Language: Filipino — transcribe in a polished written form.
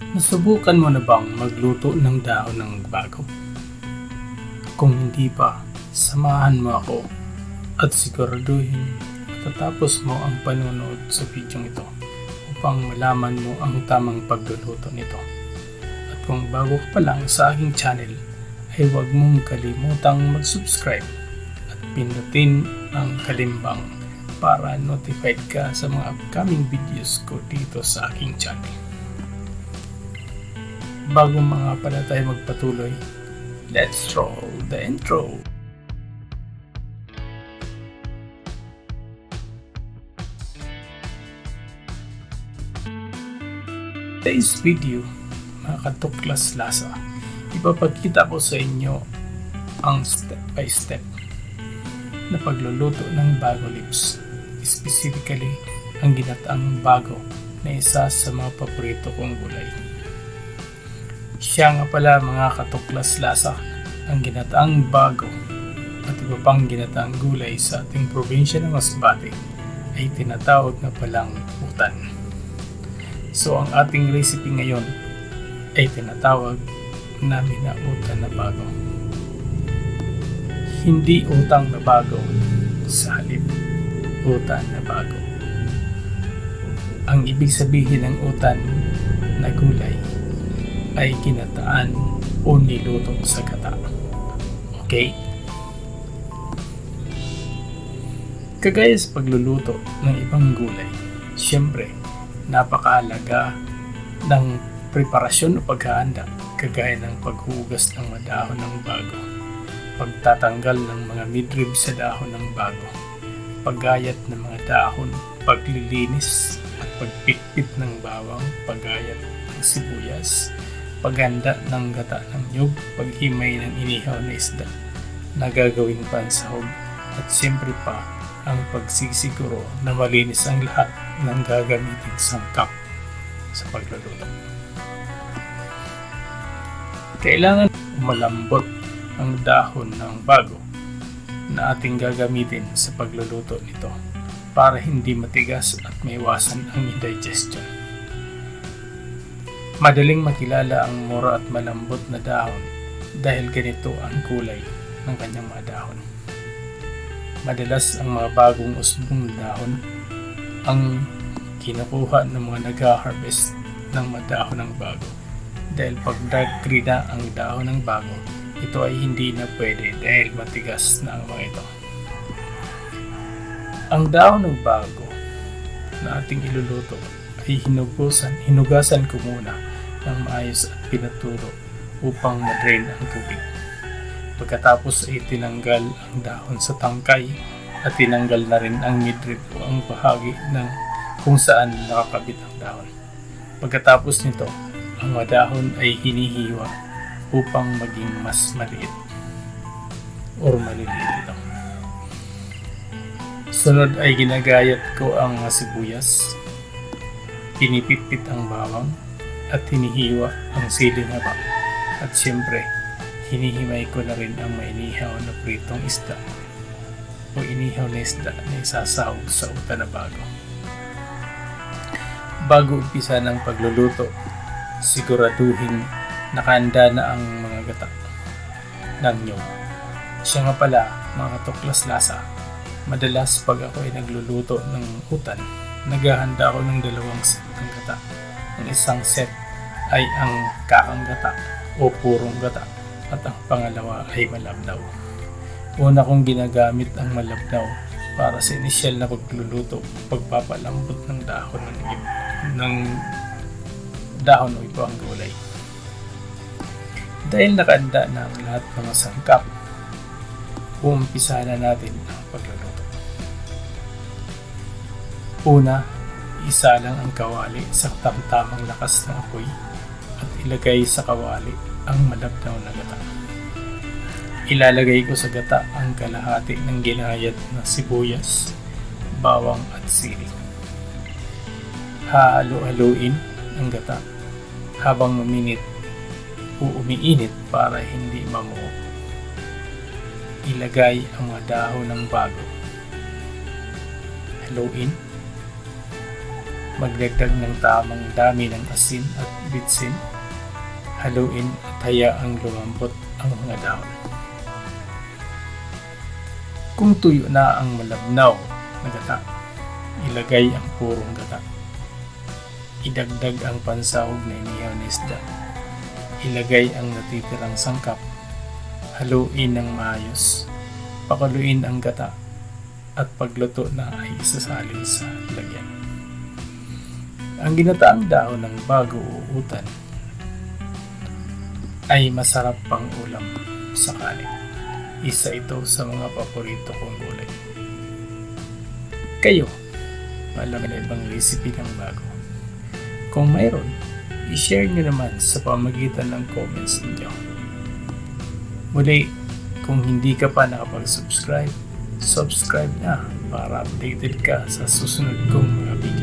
Nasubukan mo na bang magluto ng dahon ng bago? Kung hindi pa, samahan mo ako at siguraduhin matatapos mo ang panonood sa video ito upang malaman mo ang tamang pagluluto nito. At kung bago ka pa lang sa aking channel, ay huwag mong kalimutang mag-subscribe at pindutin ang kalimbang para notified ka sa mga upcoming videos ko dito sa aking channel. Bago mga pala tayo magpatuloy, let's roll the intro! Today's video, mga katuklas lasa, ipapakita ko sa inyo ang step by step na pagluluto ng bago lips. Specifically, ang ginataang bago na isa sa mga paborito kong gulay. Siya nga pala mga katuklas lasa, ang ginataang bago at iba pang ginataang gulay sa ating probinsya ng Masbate ay tinatawag na palang utan. So ang ating recipe ngayon ay tinatawag namin na utan na bago. Hindi utang na bago, sa halip utan na bago. Ang ibig sabihin ng utan na gulay ay ginataan o niluto sa gata. Okay? Kagaya sa pagluluto ng ibang gulay, siyempre, napakahalaga ng preparasyon o paghahanda, kagaya ng paghugas ng mga dahon ng bago, pagtatanggal ng mga midrib sa dahon ng bago, paggayat ng mga dahon, paglilinis at pagpitpit ng bawang, paggayat ng sibuyas, paghanda ng gata ng niyog, paghimay ng inihaw na isda na gagawing pansahog, at siyempre pa ang pagsisiguro na malinis ang lahat ng gagamitin sangkap sa pagluluto. Kailangan malambot ang dahon ng bago na ating gagamitin sa pagluluto nito para hindi matigas at maiwasan ang indigestion. Madaling makilala ang mura at malambot na dahon dahil ganito ang kulay ng kanyang mga dahon. Madalas ang mga bagong usbong dahon ang kinukuha ng mga nag-harvest ng mga dahon ng bago, dahil pag dark green na ang dahon ng bago, ito ay hindi na pwede dahil matigas na ang mga ito. Ang dahon ng bago na ating iluluto ay hinugasan ko muna ng maayos at pinaturo upang ma-drain ang tubig. Pagkatapos ay tinanggal ang dahon sa tangkay at tinanggal na rin ang midrib o ang bahagi ng kung saan nakakabit ang dahon. Pagkatapos nito, ang mga dahon ay hinihiwa upang maging mas maliit or maliliit ito. Sunod ay ginagayat ko ang mga sibuyas, pinipitpit ang bawang at hinihiwa ang siling haba, at siyempre hinihimay ko na rin ang mainihaw na pritong isda o inihaw na isda na isasahog sa utan na bago. Bago umpisa ng pagluluto, siguraduhin nakahanda na ang mga gata ng niyog. Siya nga pala, mga katuklas lasa, madalas pag ako ay nagluluto ng utan, naghahanda ako ng 2 set ng gata. Ang isang set ay ang kakang gata o purong gata, at ang pangalawa ay malabnaw. Una kong ginagamit ang malabnaw para sa inisyal na pagluluto, pagpapalambot ng dahon o iba ang gulay. Dahil nakahanda na ang lahat ng mga sangkap, umpisa na natin ang pagluluto. Una, isa lang ang kawali sa tamtamang lakas ng apoy at ilagay sa kawali ang malabnaw na gata. Ilalagay ko sa gata ang kalahati ng ginayat na sibuyas, bawang at sili. Hahalo-haluin ang gata habang umiinit para hindi mamuo. Ilagay ang mga dahon ng bago. Haluin Magdagdag ng tamang dami ng asin at bitsin. Haluin at hayaang lumambot ang mga dahon. Kung tuyo na ang malabnaw na gata, ilagay ang purong gata. Idagdag ang pansahog na inihaw na isda. Ilagay ang natitirang sangkap. Haluin ng maayos. Pakuluin ang gata at pagluto na ay isasalin sa lagyan. Ang ginataang dahon ng bago o utan ay masarap pang ulam sa kanin. Isa ito sa mga paborito kong gulay. Kayo, alam na ibang recipe ng bago. Kung mayroon, i-share nyo naman sa pamagitan ng comments ninyo. Muli, kung hindi ka pa nakapag-subscribe, subscribe na para updated ka sa susunod kong mga video.